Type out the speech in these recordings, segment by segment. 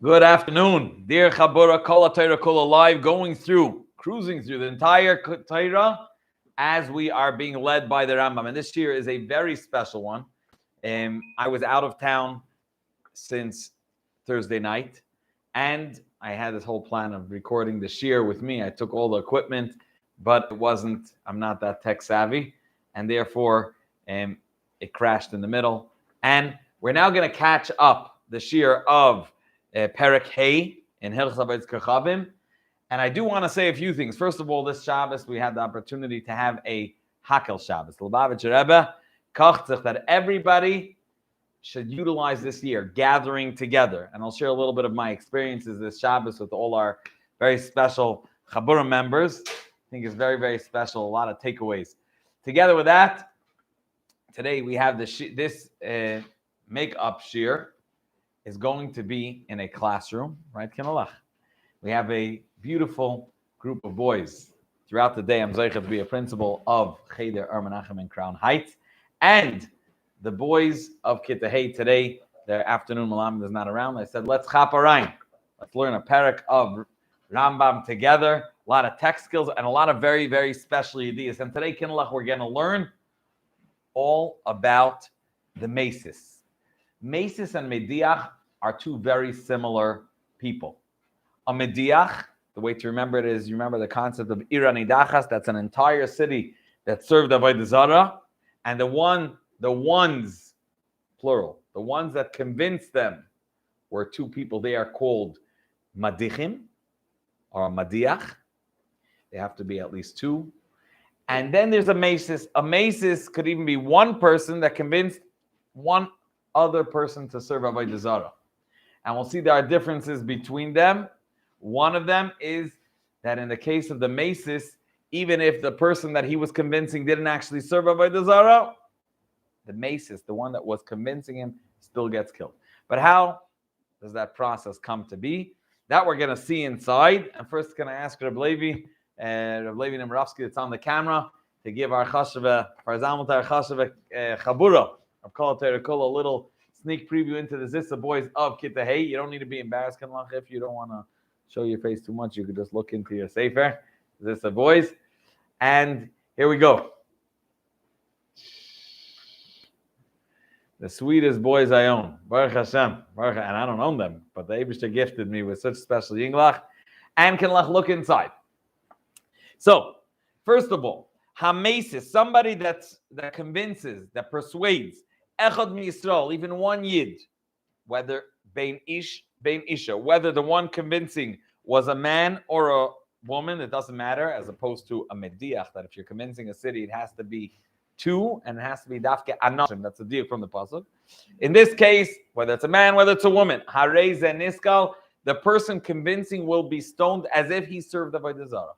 Good afternoon, dear Chabura Kol HaTorah Kol Alive, cruising through the entire Torah as we are being led by the Rambam. And this year is a very special one. I was out of town since Thursday night, and I had this whole plan of recording the shir with me. I took all the equipment, but I'm not that tech savvy, and therefore it crashed in the middle. And we're now going to catch up the shir of Perek in Avodas Kochavin. And I do want to say a few things. First of all, this Shabbos, we had the opportunity to have a Hakel Shabbos. Lubavitcher Rebbe kocht that everybody should utilize this year, gathering together. And I'll share a little bit of my experiences this Shabbos with all our very special Chabura members. I think it's very, very special. A lot of takeaways. Together with that, today we have this make-up shir is going to be in a classroom, right, Kinalach? We have a beautiful group of boys. Throughout the day, I'm Zeicha to be a principal of Cheder Menachem in Crown Heights. And the boys of Kitta Hey today, their afternoon Malamed is not around. I said, let's chap arayin. Let's learn a Perek of Rambam together. A lot of tech skills and a lot of very, very special ideas. And today, Kinalach, we're going to learn all about the Mesis. Mesis and Mediach are two very similar people. A Mediach, the way to remember it is, you remember the concept of Iranidachas, that's an entire city that served Avodah Zarah, and the ones, plural, the ones that convinced them were two people. They are called Madichim, or Madiach. They have to be at least two. And then there's a Mesis. A Mesis could even be one person that convinced one other person to serve Avodah Zarah. And we'll see there are differences between them. One of them is that in the case of the Mesis, even if the person that he was convincing didn't actually serve Avodah Zarah, the Mesis, the one that was convincing him, still gets killed. But how does that process come to be? That we're going to see inside. And first, can I ask Reb Levi Nemrovsky that's on the camera to give our Chashava, our Zalmatar Chashava Chabura, of Kol HaTorah Kol, a little sneak preview into the Zissa boys of Kitta Hey. You don't need to be embarrassed, Kanlach, if you don't want to show your face too much. You could just look into your sefer, Zissa boys. And here we go. The sweetest boys I own. Baruch Hashem. And I don't own them, but the Eibishter gifted me with such special Yinglach. And Kanlach, look inside. So, first of all, Hamesis, somebody that convinces, that persuades, Echad mi Yisrael, even one Yid, whether Bein Isha, whether the one convincing was a man or a woman, it doesn't matter, as opposed to a Mediach, that if you're convincing a city, it has to be two, and it has to be Dafke Anashim, that's a deal from the Pasuk. In this case, whether it's a man, whether it's a woman, Harei Ze Niskal, the person convincing will be stoned as if he served Avodah Zarah.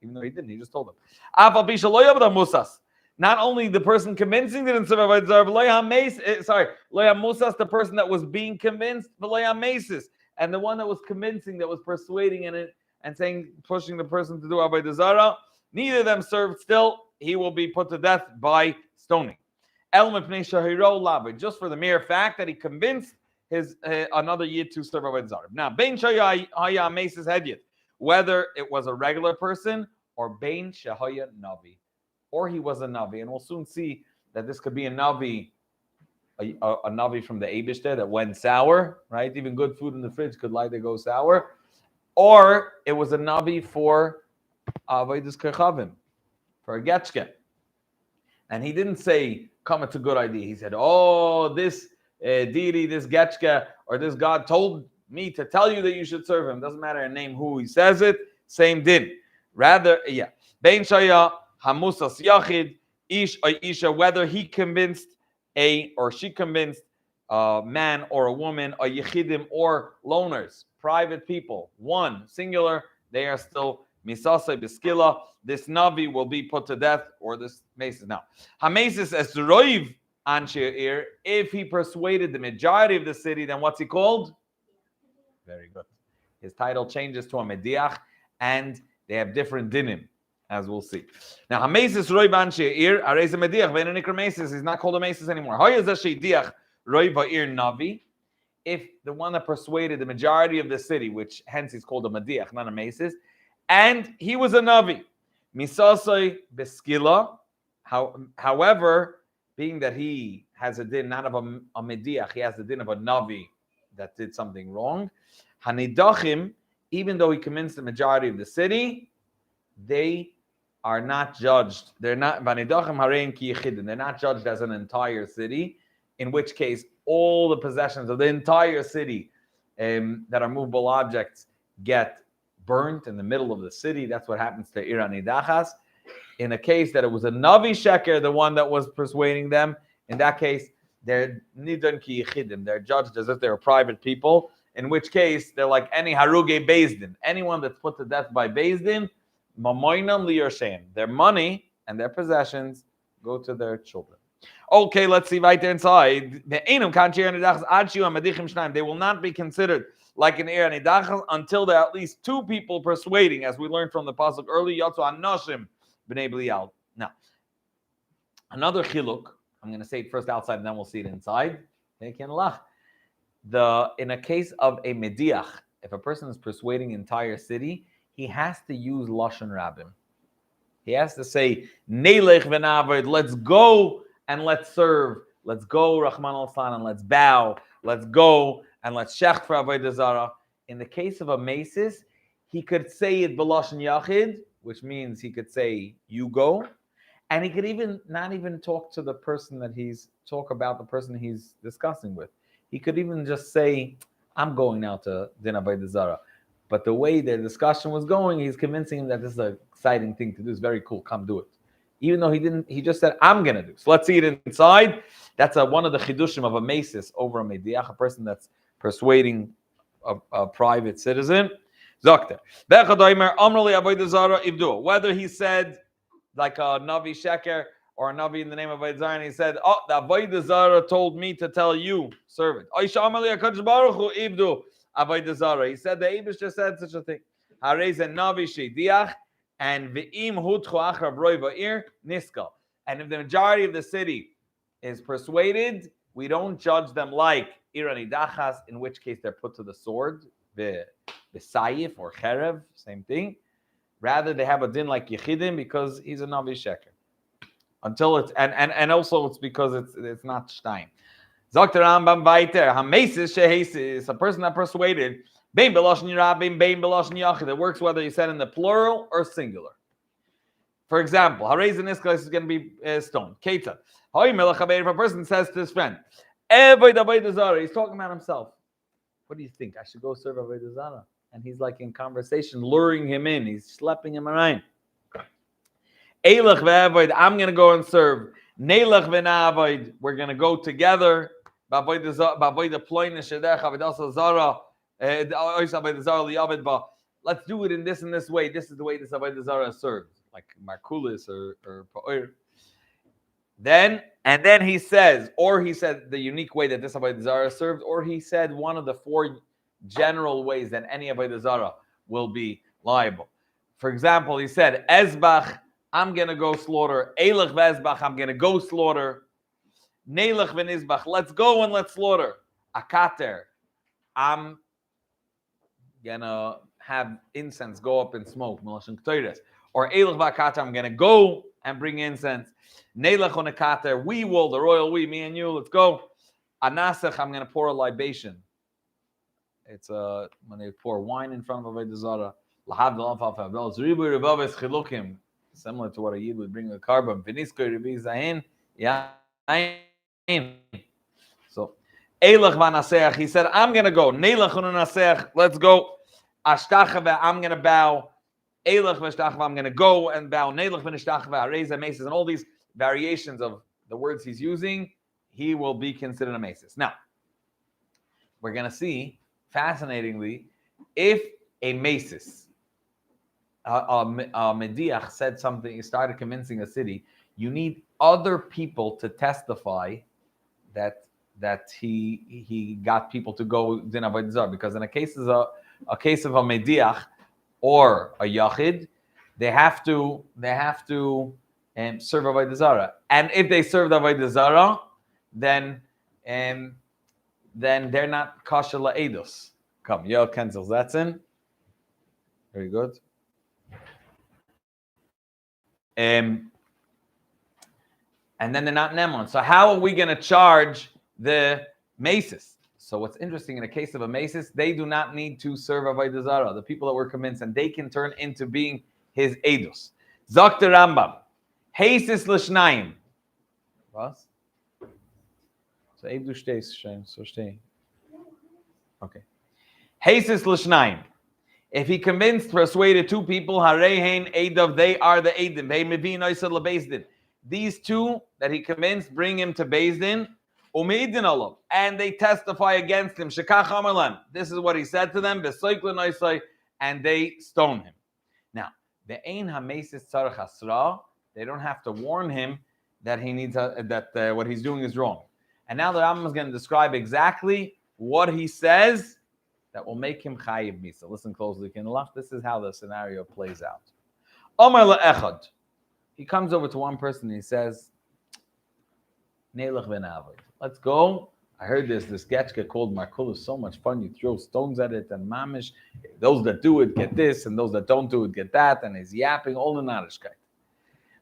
Even though he didn't, he just told them. Not only the person convincing didn't serve Avodah Zarah, but Loya Musas, the person that was being convinced, but Loya Mesis, and the one that was convincing, that was persuading and saying, pushing the person to do Avodah Zarah, neither of them served. Still, he will be put to death by stoning. Just for the mere fact that he convinced his another Yid to serve Avodah Zarah. Now, Bein Shaya Mesis Hedyet, whether it was a regular person or Bein Shahaya Navi, or he was a Navi, and we'll soon see that this could be a Navi, a Navi from the Eibishter that went sour, right? Even good food in the fridge could likely go sour, or it was a Navi for Avodas Kochavin, for a Getchke. And he didn't say, come, it's a good idea. He said, oh, this deity, this Getchke, or this God told me to tell you that you should serve him. Doesn't matter a name who he says it, same din. Rather, Bein Shaya Hamusas Yachid Ish or Isha, whether he convinced or she convinced a man or a woman, or Yechidim or loners, private people, one, singular, they are still Misasai Beskila. This Navi will be put to death, or this Mesis. Now, Hamesis as Roiv Ansheir, if he persuaded the majority of the city, then what's he called? Very good. His title changes to a Mediach, and they have different dinim, as we'll see. Now, Hamesis Roy Ban Sheir, Areza Mediach, Venanikra Mesis, he's not called a Mesis anymore. How is that Sheidiach Roy Ba'ir Navi? if the one that persuaded the majority of the city, which hence he's called a Mediach, not a Masis, and he was a Navi. Misasoi Beskila. However, being that he has a din not of a Mediach, he has the din of a Navi that did something wrong. Hanidachim, even though he convinced the majority of the city, they are not judged. They're not Hanidachim harein ki yichidin. They're not judged as an entire city, in which case all the possessions of the entire city that are movable objects get burnt in the middle of the city. That's what happens to Irani Dachas. In a case that it was a Navi Sheker, the one that was persuading them, in that case, they're Nidan ki yichidim. They're judged as if they're private people, in which case they're like any Haruge Bezdin. Anyone that's put to death by Bezdin, Mamoinam liyorshem. Their money and their possessions go to their children. Okay, let's see right there inside. They will not be considered like an Ir Nidachas until there are at least two people persuading, as we learned from the pasuk early. Yatsu Anoshim b'nei Belial. Now, another chiluk. I'm going to say it first outside, and then we'll see it inside. In a case of a mediach, if a person is persuading an entire city, he has to use lashon rabbim. He has to say, "Neilech v'navod, let's go and let's serve. Let's go, Rahman al-San, and let's bow. Let's go and let's shech for avodah zarah." In the case of a masis, he could say it b'lashon yachid, which means he could say, "You go," and he could even not even talk to the person that he's discussing with. He could even just say, "I'm going now to din avodah zarah." But the way the discussion was going, he's convincing him that this is an exciting thing to do. It's very cool. Come do it. Even though he didn't, he just said, "I'm going to do." So let's see it inside. That's one of the chidushim of a masis over a mediach, a person that's persuading a private citizen. Zokter. Whether he said like a Navi Sheker or a Navi in the name of Avodah Zarah, and he said, "Oh, the Avodah Zarah told me to tell you, servant." He said the Eibush just said such a thing. Navi Shediach and Ve'im Hutchu Achar Broi Va'ir Niskal. And if the majority of the city is persuaded, we don't judge them like Irani Dachas, in which case they're put to the sword, B'Sayif or Cherev, same thing. Rather, they have a din like Yechidim because he's a Navi Sheker. Until it's and also it's because it's not Stein. Dr. Rambam Vaiter, Hamesis Shehesis, a person that persuaded, Bein Beloshin Rabim, Bein Beloshin Yachid. It works whether you said in the plural or singular. For example, Harez in this case is going to be stone. Keita. If a person says to his friend, Avodah Zarah, he's talking about himself. What do you think? I should go serve Avodah Zarah. And he's like in conversation, luring him in. He's slapping him around. Eilach ve'avoid, I'm going to go and serve. Neilach ve'navoid, we're going to go together. Let's do it in this way. This is the way this Avodah Zarah is served, like Markulis or Pa'ir. Then he says, or he said the unique way that this Avodah Zarah is served, or he said one of the four general ways that any Avodah Zarah will be liable. For example, he said, Ezbach, I'm going to go slaughter. Eilach ve'ezbach, I'm going to go slaughter. Neilach ve'nizbach, let's go and let's slaughter. Akater, I'm going to have incense go up in smoke. Or Eilach ve'akater, I'm going to go and bring incense. Neilach on akater, we will, the royal we, me and you, let's go. Anasach, I'm going to pour a libation. It's when they pour wine in front of Avodah Zarah. Similar to what a Yid would bring a carbon. So, Eilach v'naseach, he said, I'm going to go. Neilach v'naseach, let's go. Ashtachava, I'm going to bow. Eilach v'ashtachava, I'm going to go and bow. Neilach v'nishtachava, reza meses, and all these variations of the words he's using, he will be considered a meses. Now, we're going to see, fascinatingly, if a meses, a mediach said something, he started convincing a city, you need other people to testify that he got people to go din avodah zarah, because in a case of a mediach or a yachid, they have to serve avodah zarah, and if they serve avodah zarah, then then they're not kosher la'edos. Come, Yoel cancels. That's in. Very good. And then they're not Nemon. So how are we going to charge the maces? So what's interesting, in the case of a maces, they do not need to serve Avodah Zarah, the people that were convinced, and they can turn into being his Eidos. Zok the Rambam. Heisis l'shnayim. Was? So Eidu stehst, so steh. Okay. Heisis l'shnayim. If he convinced, persuaded two people, Harehein Eidav, they are the Eidim. Hey Mevin Oisad LeBezdin. These two that he convinced bring him to Bezdin, Umeidin Olav, and they testify against him. Shekach Amarlan. This is what he said to them. Besoiklin Oisai, and they stone him. Now, the Ein Hamesis Tzarech Asra, they don't have to warn him that he needs that what he's doing is wrong. And now the Rambam is going to describe exactly what he says that will make him chayiv misa. Listen closely, Kinelach. This is how the scenario plays out. Omar le'echad. He comes over to one person and he says, Neilach v'navod. Let's go. I heard this getchka called Markul is so much fun. You throw stones at it and mamish. Those that do it get this, and those that don't do it get that. And he's yapping all the narishkeit.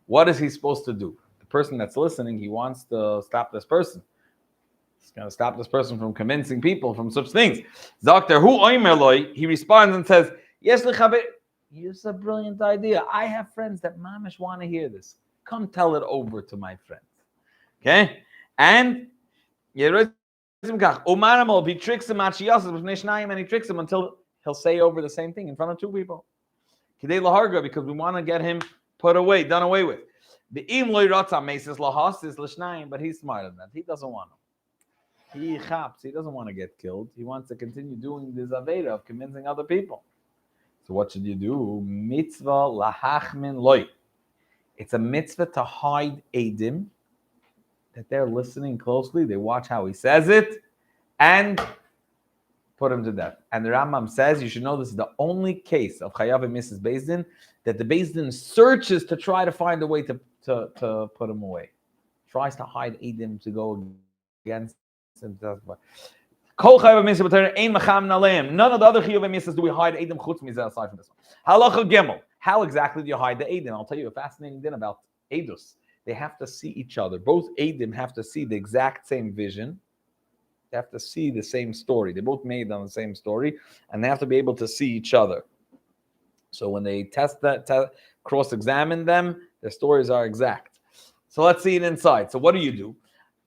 What is he supposed to do? The person that's listening, he wants to stop this person. He's going to stop this person from convincing people from such things. Doctor, who oimerloi? He responds and says, Yes, lechabir. It's a brilliant idea. I have friends that mamish want to hear this. Come tell it over to my friends. Okay? And he tricks him, and he tricks him until he'll say over the same thing in front of two people. Because we want to get him put away, done away with. But he's smarter than that. He doesn't want him. He doesn't want to get killed. He wants to continue doing this Aveda of convincing other people. So what should you do? Mitzvah lahachmin loy. It's a mitzvah to hide Eidim, that they're listening closely, they watch how he says it, and put him to death. And the Rambam says, you should know this is the only case of Chayav and Mrs. Bezdin that the Bezdin searches to try to find a way to put him away. Tries to hide Eidim to go against him. None of the other chiyuv misas do we hide Eidim chutz mizeh aside from this one. Halacha Gimel. How exactly do you hide the Eidim? I'll tell you a fascinating thing about Eidus. They have to see each other. Both Eidim have to see the exact same vision. They have to see the same story. They both made on the same story, and they have to be able to see each other. So when they cross-examine them, their stories are exact. So let's see it inside. So what do you do?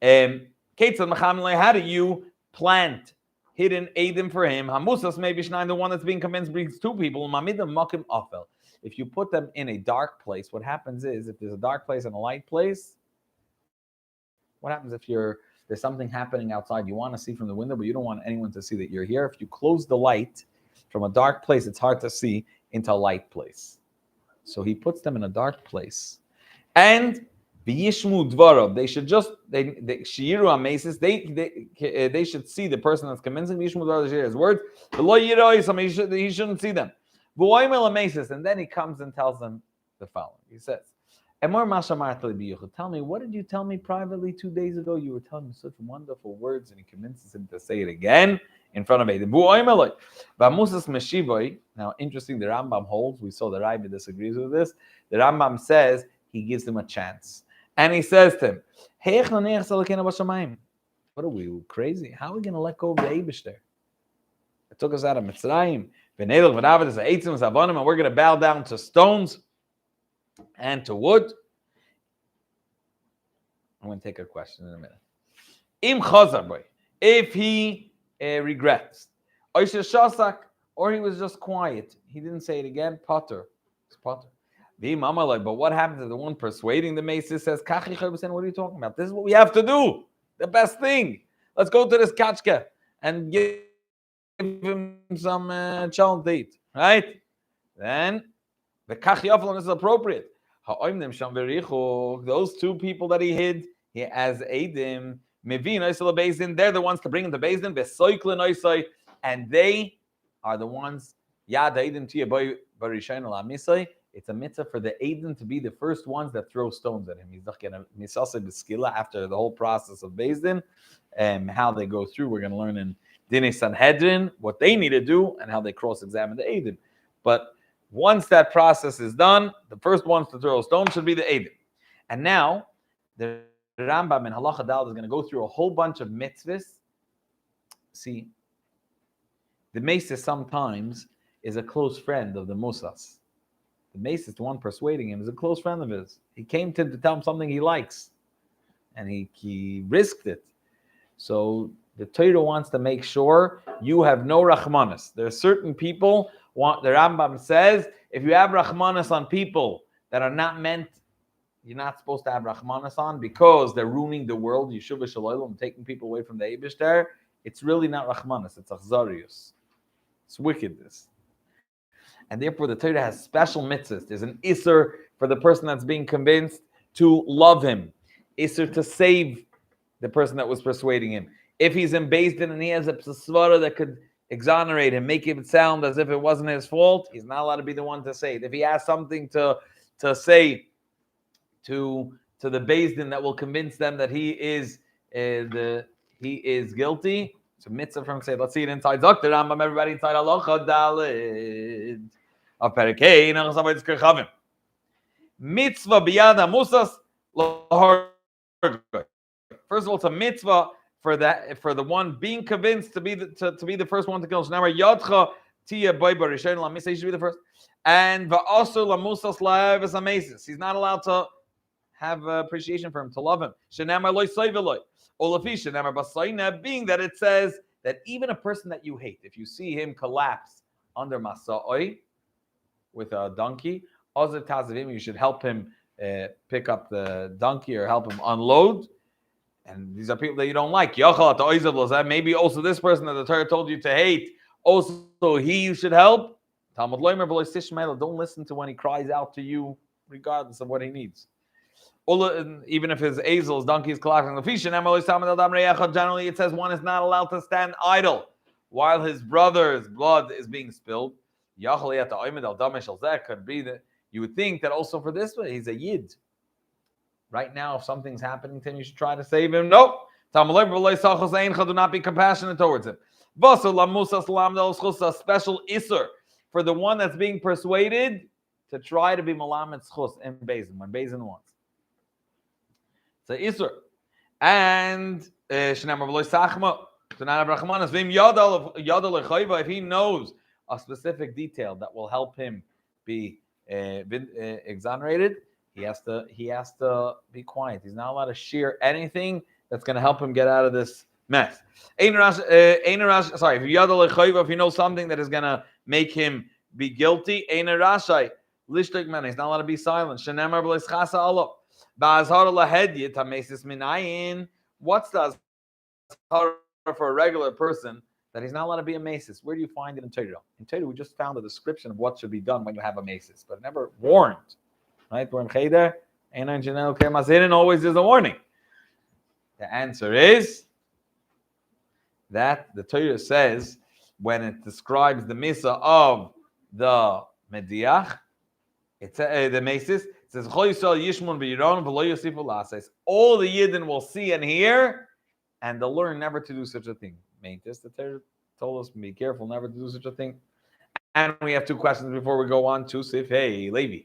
How do you plant hidden Eidim for him? Hamusas maybe the one that's being convinced brings two people. If you put them in a dark place, what happens is, if there's a dark place and a light place, what happens if there's something happening outside you want to see from the window, but you don't want anyone to see that you're here? If you close the light from a dark place, it's hard to see into a light place. So he puts them in a dark place. And v'yishmu dvarav, they should just shiyiru amasis. They should see the person that's convincing. V'yishmu dvarav, they should hear his words. He shouldn't see them. And then he comes and tells them the following. He says, tell me, what did you tell me privately 2 days ago? You were telling me such wonderful words, and he convinces him to say it again in front of Eidim. Now, interesting, the Rambam holds, we saw the Rabbi disagrees with this. The Rambam says he gives him a chance. And he says to him, what are we, crazy? How are we going to let go of the Eibishter? It took us out of Mitzrayim. And we're going to bow down to stones and to wood. I'm going to take a question in a minute. Im chazar boy, if he regrets, or he was just quiet, he didn't say it again, potter. It's potter. But what happens if the one persuading the maces says, what are you talking about? This is what we have to do. The best thing. Let's go to this kachka and give him some child to eat, right? Then the kachiyafalon is appropriate. Those two people that he hid, he has Eidim, they're the ones to bring him to Bezdin, and they are the ones, It's a mitzvah for the Aiden to be the first ones that throw stones at him. He's not going to misase b'skila after the whole process of Beis Din, how they go through. We're going to learn in Dinei Sanhedrin what they need to do and how they cross-examine the Aiden. But once that process is done, the first ones to throw a stone should be the Aiden. And now, the Rambam in Halacha Dal is going to go through a whole bunch of mitzvahs. See, the Mesis sometimes is a close friend of the Musas. The Mesis, the one persuading him, is a close friend of his. He came to him to tell him something he likes, and he risked it. So the Torah wants to make sure you have no Rachmanis. There are certain people, the Rambam says, if you have Rachmanis on people that are not meant, you're not supposed to have Rachmanis on because they're ruining the world, Yeshuva Shalom, taking people away from the Eibishter, it's really not Rachmanis, it's Achzarius. It's wickedness. And therefore, the Torah has special mitzvahs. There's an Isser for the person that's being convinced to love him. Isser to save the person that was persuading him. If he's in Beis Din and he has a psasvara that could exonerate him, make it sound as if it wasn't his fault, he's not allowed to be the one to say it. If he has something to say to the Beis Din that will convince them that he is guilty, it's a mitzvah from say. Let's see it inside Dr. Rambam. Everybody inside Halacha Daled of Perek and Avodas Kochavin. Mitzvah biyada musas lahar. First of all, it's a mitzvah for the one being convinced to be the first one to kill. Now, yadcha tia bayba rishon lamisa. He should be the first. And va'asu lamusas la'avis amesis. He's not allowed to have appreciation for him, to love him. Shenamar loy soiveloy. Olafi shenamar basayna, being that it says that even a person that you hate, if you see him collapse under masa'oi with a donkey, Ozer Tazavim, you should help him pick up the donkey or help him unload. And these are people that you don't like. Maybe also this person that the Torah told you to hate, also you should help. Talmud Loimer, don't listen to when he cries out to you, regardless of what he needs. Even if his his donkey is collapsing. Generally, it says one is not allowed to stand idle while his brother's blood is being spilled. Could be that you would think that also for this one, he's a yid. Right now, if something's happening to him, you should try to save him. Nope. Do not be compassionate towards him. A special isser for the one that's being persuaded to try to be malamet schus in Beis Din when Beis Din wants. It's a isser. And if he knows a specific detail that will help him be exonerated, he has to be quiet. He's not allowed to share anything that's going to help him get out of this mess. If you know something that is going to make him be guilty, he's not allowed to be silent. What's the azhara for a regular person that he's not allowed to be a masis? Where do you find it in Torah? In Torah, we just found a description of what should be done when you have a masis, but never warned. Right? We're in Cheder, always is a warning. The answer is that the Torah says when it describes the misa of the mediach, it's the masis. It says all the Yidden will see and hear, and they'll learn never to do such a thing. The Torah told us be careful never to do such a thing. And we have two questions before we go on to Sif. Hey, Levi.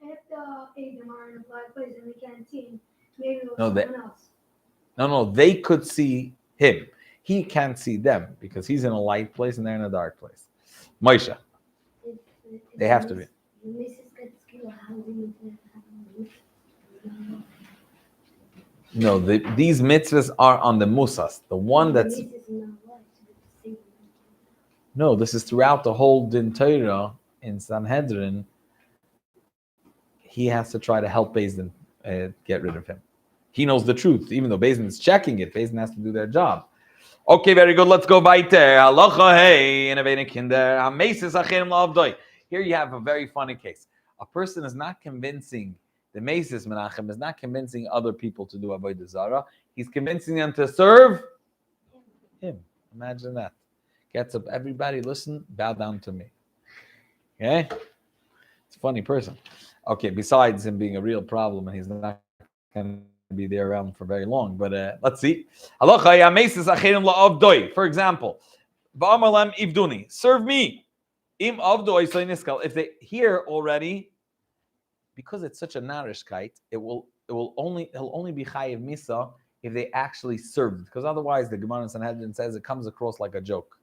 If the Adam are in a black place and we can't see him, maybe it was someone else. No, they could see him. He can't see them because he's in a light place and they're in a dark place. Moshe. They have to be. No, these mitzvahs are on the musas. The one that's... No, this is throughout the whole Din Torah in Sanhedrin. He has to try to help Beis Din get rid of him. He knows the truth. Even though Beis Din is checking it, Beis Din has to do their job. Okay, very good. Let's go weiter. Here you have a very funny case. A person is not convincing, the Mesis Menachem is not convincing other people to do Avodah Zarah. He's convincing them to serve him. Imagine that. Gets up, everybody listen, bow down to me. Okay? It's a funny person. Okay, besides him being a real problem, and he's not going to be there around for very long. But let's see. For example, serve me. If they hear already, because it's such a narishkeit, he'll only be chayiv misa if they actually served. Because otherwise, the Gemara in Sanhedrin says it comes across like a joke.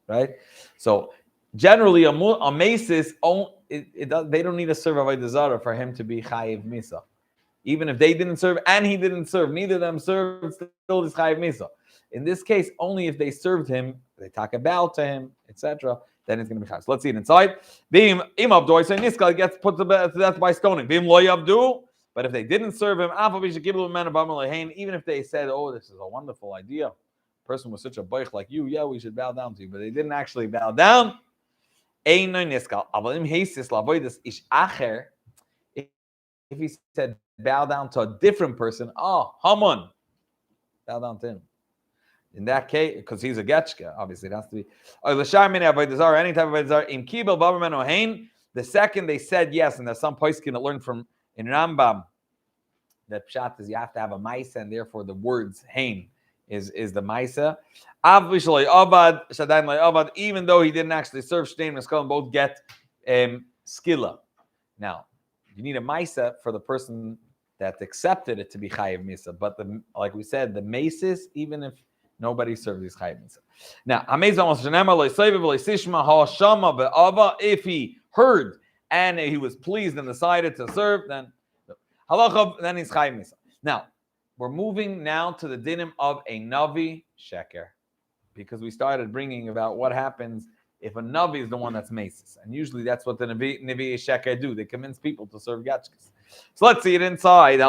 Right? So generally, a mesis, they don't need to serve avodah zarah for him to be chayiv misa. Even if they didn't serve and he didn't serve, neither of them served, still is chayiv misa. In this case, only if they served him, they talk about to him, etc., then it's going to be chayiv. So let's see it inside. Im abdu, so niskal gets put to death by stoning. Bim lo yabdu, but if they didn't serve him, even if they said, "Oh, this is a wonderful idea. Person was such a boich like you, yeah, we should bow down to you," but they didn't actually bow down. If he said bow down to a different person, Haman, bow down to him. In that case, because he's a getchka, obviously it has to be. Any type of avodah. The second they said yes, and there's some poskim that learned from in Rambam that pshat is you have to have a maisa, and therefore the words hein is the maisa. Even though he didn't actually serve Shtein and Skull, both get skilla. Now, you need a maisa for the person that accepted it to be chayiv misa. But like we said, the masis, even if nobody serves these chayiv misa. Now, if he heard and he was pleased and decided to serve, then he's chayiv misa. Now, we're moving now to the dinim of a navi sheker, because we started bringing about what happens if a navi is the one that's masis, and usually that's what the navi sheker do. They convince people to serve gachkas. So let's see it inside. If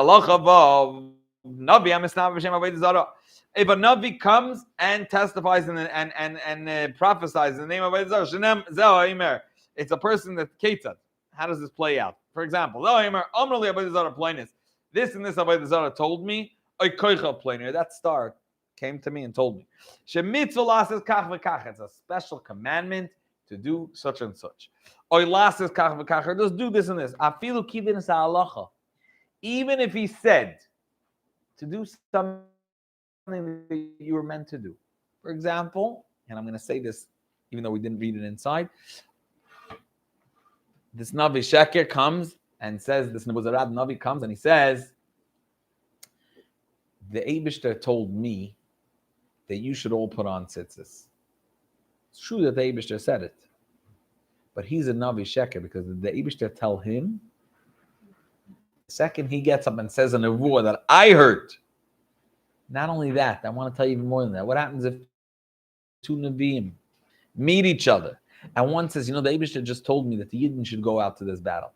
a navi comes and testifies and prophesies in the name of Avodah Zarah, it's a person that ketzad. How does this play out? For example, this and this Avodah Zarah told me. That star came to me and told me. It's a special commandment to do such and such. Just do this and this. Even if he said to do something that you were meant to do. For example, and I'm going to say this even though we didn't read it inside, this Navi Sheker comes and says, this Nebuzarad Navi comes and he says, the Eibishter told me that you should all put on tzitzis. It's true that the Eibishter said it, but he's a Navi Sheker because the Eibishter tell him, the second he gets up and says a nevuah that I heard. Not only that, I want to tell you even more than that. What happens if two Nevi'im meet each other and one says, the Eibishter just told me that the Yidden should go out to this battle.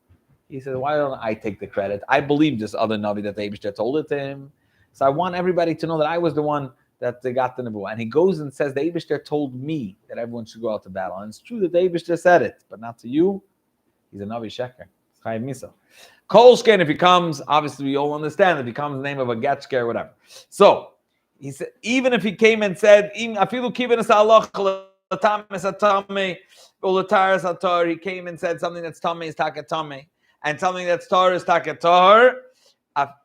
He says, why don't I take the credit? I believe this other Navi that the Eibishter told it to him. So I want everybody to know that I was the one that they got the nevuah. And he goes and says, the Eibishter told me that everyone should go out to battle. And it's true that the Eibishter said it, but not to you. He's a Navi Sheker. It's Chayiv Misa. Kolshken, if he comes, obviously we all understand, if he comes in the name of a getchker or whatever. So, he said, even if he came and said, he came and said something that's tummy is takatame, and something that's tar is takatar.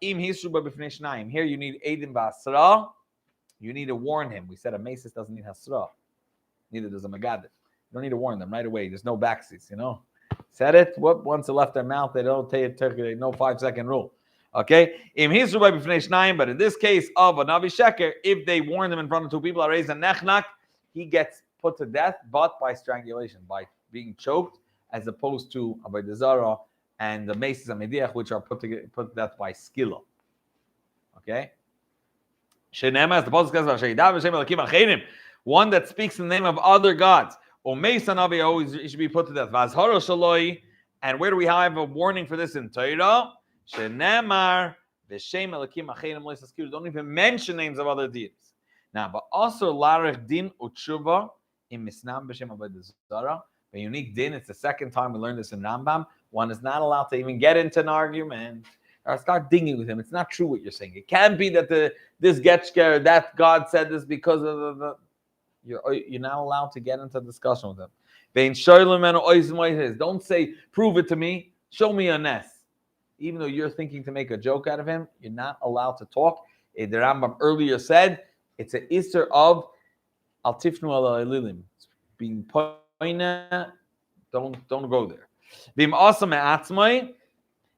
Here you need Eidim Basra. You need to warn him. We said a Mesis doesn't need Hasra. Neither does a Megadith. You don't need to warn them right away. There's no backseats, Said it. Once it left their mouth, they don't take it. No 5-second rule. Okay? But in this case of a Navi Sheker, if they warn them in front of two people, he gets put to death, but by strangulation, by being choked, as opposed to Avodah Zarah and the Mesis and Mediach, which are put to death by skilla. Okay? One that speaks in the name of other gods. Always should be put to death. And where do we have a warning for this in Torah? Don't even mention names of other deities. Now, but also larech din utshuva in misnam b'shem avodah zarah. A unique din. It's the second time we learned this in Rambam. One is not allowed to even get into an argument or start dinging with him. It's not true what you're saying. It can't be that this getchker, that God said this because of the You're not allowed to get into discussion with him. Don't say, prove it to me, show me a nest. Even though you're thinking to make a joke out of him, you're not allowed to talk. The Rambam earlier said it's an Isser of Al Tifnu Al Elilim. Being poina, don't go there. Bim Asam Atzmai,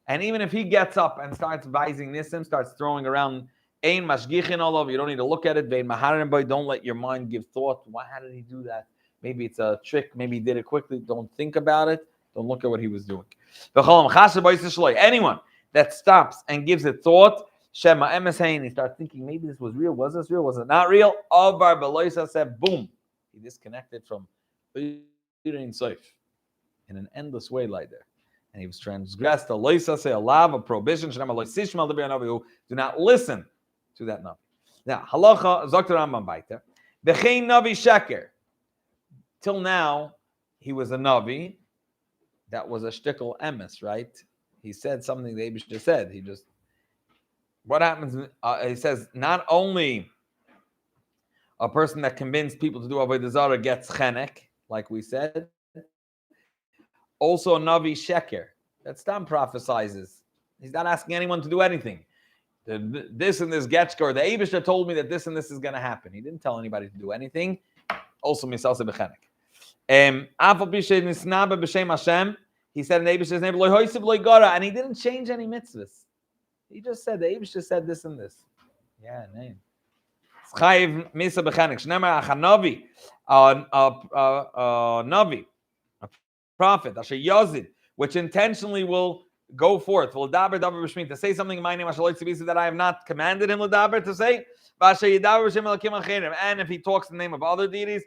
and even if he gets up and starts vising Nisim, starts throwing around Ein Mashgichin all over, you don't need to look at it. Vein Maharim Boy, don't let your mind give thought. How did he do that? Maybe it's a trick. Maybe he did it quickly. Don't think about it. Don't look at what he was doing. Anyone that stops and gives it thought, Shema Emesain, he starts thinking, maybe this was real. Was this real? Was it not real? Avar Beloisa said, boom. He disconnected from in an endless way like there. And he was transgressed. Loisa say a law, a prohibition. Do not listen to that Navi. Now, halacha, Dr. Rambam Baiter. Bechein Navi Sheker. Till now, he was a Navi. That was a shtickle emes, right? He said something the Eibush just said. What happens? He says, not only a person that convinced people to do Avodah Zarah gets chenek, like we said, also a Navi Sheker, that Stam prophesizes. He's not asking anyone to do anything. This and this Getchker, the Eibush told me that this and this is going to happen. He didn't tell anybody to do anything. Also, Misal Bechenek. He said in Abish's name, and he didn't change any mitzvahs. He just said, the Abish just said this and this. Yeah, name. Navi, a prophet, which intentionally will go forth, to say something in my name that I have not commanded him to say, and if he talks in the name of other deities,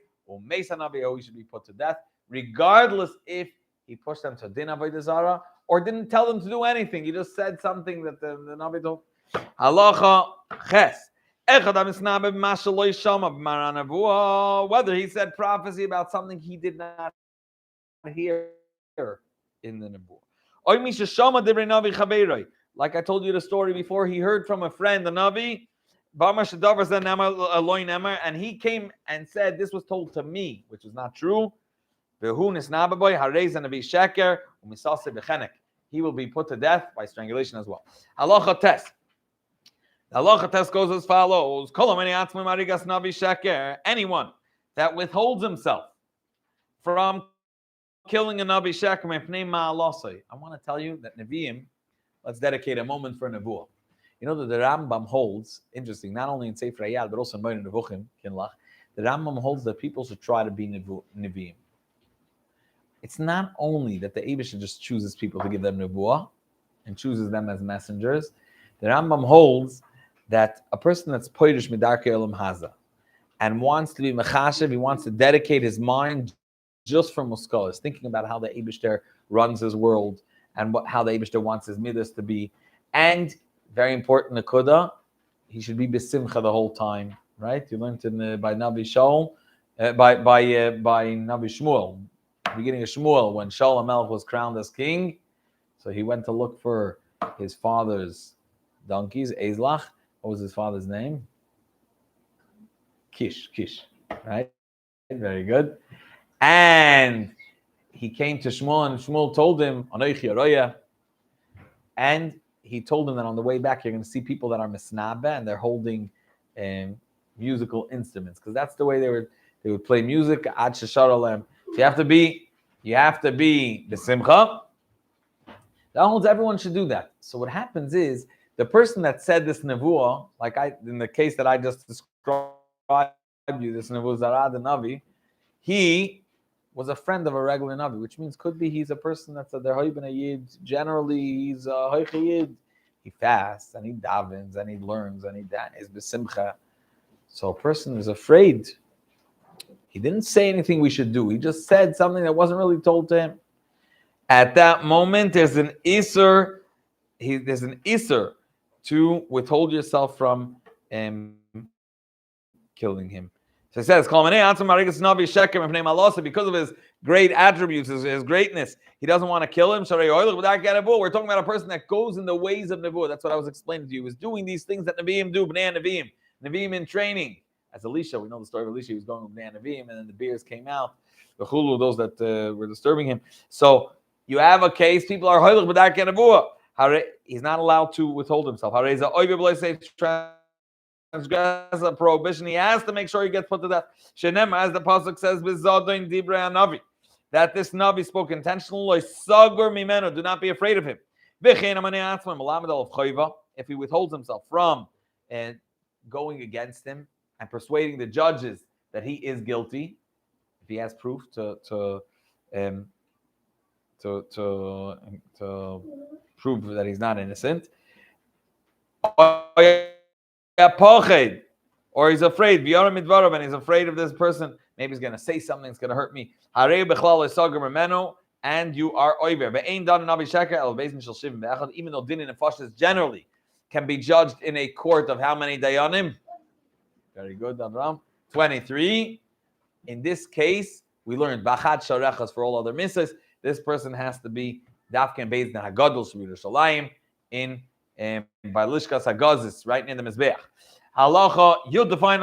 he should be put to death, regardless if he pushed them to din avodah zarah or didn't tell them to do anything. He just said something that the Navi told. Halacha ches. Whether he said prophecy about something he did not hear in the Nebuah. Like I told you the story before, he heard from a friend, the Navi, and he came and said, this was told to me, which is not true. He will be put to death by strangulation as well. Halacha test. The halacha test goes as follows. Anyone that withholds himself from killing a Navi Sheker, I want to tell you that Nevi'im, let's dedicate a moment for Nebuah. You know that the Rambam holds, interesting, not only in Sefer Hayal, but also in Moed Nevuchim, the Rambam holds that people should try to be Nevi'im. It's not only that the Eibush just chooses people to give them Nebuah and chooses them as messengers. The Rambam holds that a person that's Poirish Midarke Elam Haza and wants to be Mechashev, he wants to dedicate his mind just for Muskalas, thinking about how the Eibush runs his world and how the Eibush wants his midas to be. And very important, Nakuda, he should be besimcha the whole time, right? You learned by Navi Shaul, by Navi Shmuel, beginning of Shmuel, when Shaul HaMelech was crowned as king. So he went to look for his father's donkeys, Ezlach. What was his father's name? Kish, right? Very good. And he came to Shmuel, and Shmuel told him, Anoichi Aroya. And he told him that on the way back, you're going to see people that are misnabe, and they're holding musical instruments, because that's the way they would play music. Ad sheshar olem. So you have to be besimcha. That holds everyone should do that. So what happens is the person that said this nevuah, like in the case that I just described you, this nevuah Zarad Navi, he was a friend of a regular Navi, which means could be he's a person that's a derhoy ben a yid. Generally, he's a hoich yid. He fasts and he davens and he learns and he's besimcha. So a person is afraid. He didn't say anything we should do. He just said something that wasn't really told to him. At that moment, there's an isur. There's an isur to withhold yourself from killing him. So it says, because of his great attributes, his greatness, he doesn't want to kill him. We're talking about a person that goes in the ways of Nebuah. That's what I was explaining to you. He was doing these things that Nevi'im do, Bnei Nevi'im in training, as Elisha. We know the story of Elisha. He was going with the Anavim, and then the bears came out. The chulu, those that were disturbing him. So you have a case. People are hoilich b'darkei nevuah. He's not allowed to withhold himself. Transgress a prohibition. He has to make sure he gets put to death. Shenem, as the pasuk says, that this navi spoke intentionally. Do not be afraid of him. If he withholds himself from going against him and persuading the judges that he is guilty, if he has proof to prove that he's not innocent, or he's afraid, and he's afraid of this person. Maybe he's going to say something that's going to hurt me. And you are oiver. Even though din and nefashos generally can be judged in a court of how many dayanim? Very good, Avram. 23. In this case, we learned bachad sharechas for all other mitzvahs. This person has to be dafken based in hagadol sh'Yerushalayim in by lishkas hagazis, right in the mizbeach. Halacha, you'll define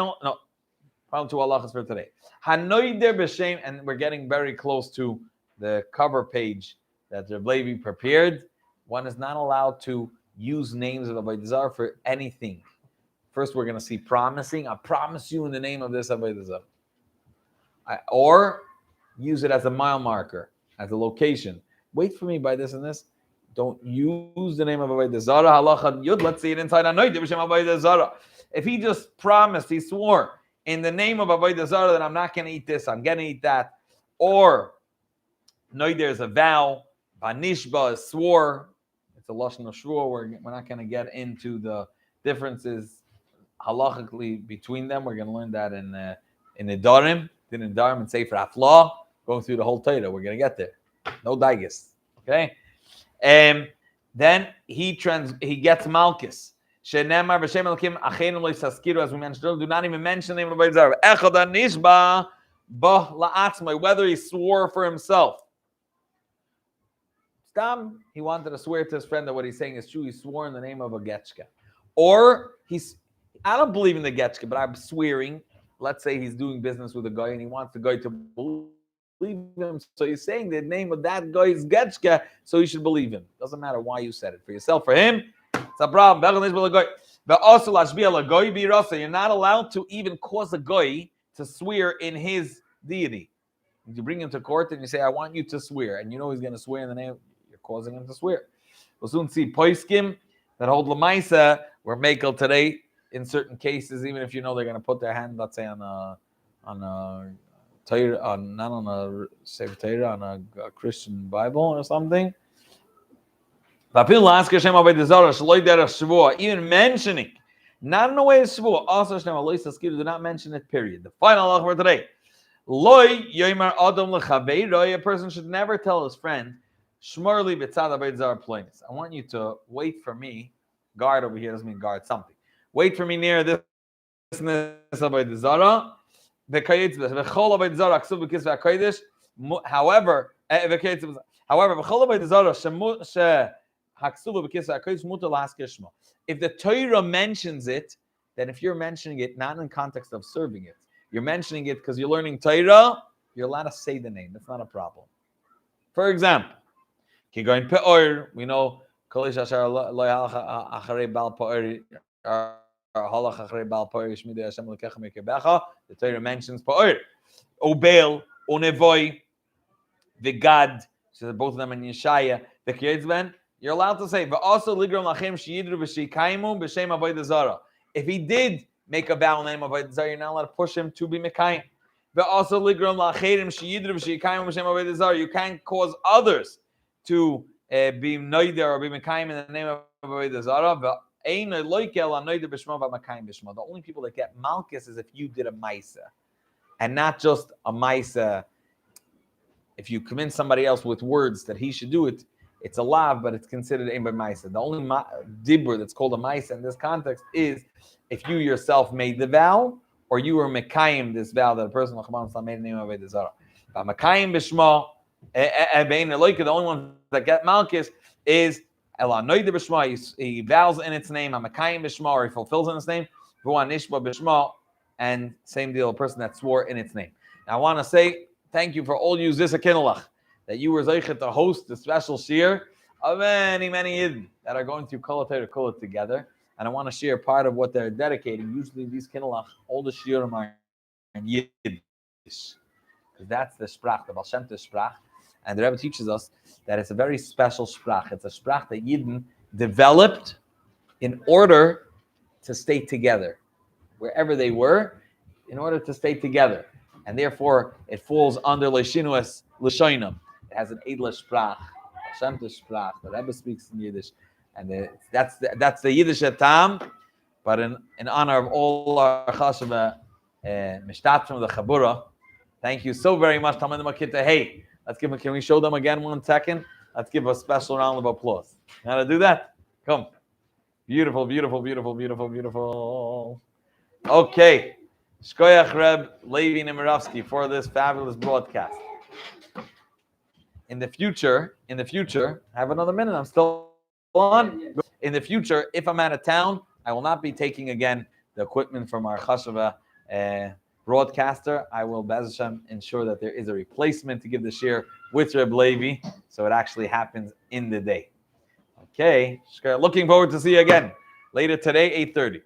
final two halachas for today. Hanoider b'shem, and we're getting very close to the cover page that Reb Levi prepared. One is not allowed to use names of Avodah Zarah for anything. First, we're going to see promising. I promise you in the name of this Avodah Zarah. Or use it as a mile marker, as a location. Wait for me by this and this. Don't use the name of Avodah Zarah. Halacha Yud. Let's see it inside. Hanoider b'shem Avodah Zarah. If he just promised, he swore in the name of Avodah Zarah that I'm not going to eat this, I'm going to eat that, or no, there's a vow, Banishba swore, it's a lashon of shvur. We're not going to get into the differences halachically between them. We're going to learn that in Nedarim, and Sefer Aflah, going through the whole Torah. We're going to get there. No digest, okay? And then he gets malchus. Shenemar v'shem elokim achenu lo yisaskiru, as we mentioned, do not even mention the name of Avodah Zarah. Echad hanishba bo la'atzmai, whether he swore for himself. Stam, he wanted to swear to his friend that what he's saying is true. He swore in the name of a getchka. Or I don't believe in the getchka, but I'm swearing. Let's say he's doing business with a guy and he wants the guy to believe him. So he's saying the name of that guy is getchka, so you should believe him. Doesn't matter why you said it. For yourself, for him, it's a problem. You're not allowed to even cause a guy to swear in his deity. You bring him to court and you say, I want you to swear. And you know he's going to swear in the name, you're causing him to swear. We'll soon see poiskim that hold lamaisa, where makel today, in certain cases, even if you know they're going to put their hand, let's say, on a Sefer Torah, on a Christian Bible or something. Even mentioning, not in a way of shvuah, also do not mention it, period. The final halacha for today. A person should never tell his friend, I want you to wait for me. Guard over here doesn't mean guard something. Wait for me near this Avodah Zarah. However, if the Torah mentions it, then if you're mentioning it not in context of serving it, you're mentioning it because you're learning Torah, you're allowed to say the name. That's not a problem. For example, we know the Torah mentions Pa'or. Obel, Onevoi, Vigad, so both of them in Yeshaya, the Kiyitzben, you're allowed to say, but also Ligrom Lachem Shiyidru B'Shikaimu B'Shem Avodah Zarah. If he did make a vow in the name of Avodah Zarah, you're not allowed to push him to be Mekayim. But also Ligrom Lacherim Shiyidru B'Shikaimu B'Shem Avodah Zarah. You can't cause others to be Noider or be Mekayim in the name of Avodah Zarah. But the only people that get Malchus is if you did a Maisa. And not just a Maisa. If you convince somebody else with words that he should do it, it's a lav, but it's considered ein by Maisa. The only dibur that's called a Maisa in this context is if you yourself made the vow, or you were mekayim this vow that a person made in the name of Avodah Zarah. But mekayim b'shma, the only one that get Malchus is Ela Noida b'shma. He vows in its name. Mekayim b'shma, or he fulfills in its name. V'uan nishba b'shma. and same deal, a person that swore in its name. Now, I want to say thank you for all you Zisakinalach, that you were zeichet to host the special shiur of many Yidden that are going through Kol HaTorah together. And I want to share part of what they're dedicating. Usually these Kinalach, all the shiurim are in Yiddish. Because that's the sprach, the Baal Shem Tov sprach. And the Rebbe teaches us that it's a very special sprach. It's a sprach that Yidden developed in order to stay together, wherever they were, in order to stay together. And therefore, it falls under Leishinuas L'shoinam. It has an Edler sprach, Hashem sprach, the Rebbe speaks in Yiddish. And that's the Yiddish Tam, but in honor of all our Chashavah, Mishtat from the Chabura, thank you so very much, Talmud Makita. Hey, can we show them again 1 second? Let's give a special round of applause. How to do that? Come. Beautiful, beautiful, beautiful, beautiful, beautiful. Okay. Shkoyach Reb Levi Nemirovsky for this fabulous broadcast. In the future, I have another minute. I'm still on. In the future, if I'm out of town, I will not be taking again the equipment from our Chashavah broadcaster. I will, Be'ez Hashem, ensure that there is a replacement to give the shiur with Reb Levi, so it actually happens in the day. Okay, looking forward to see you again later today, 8:30.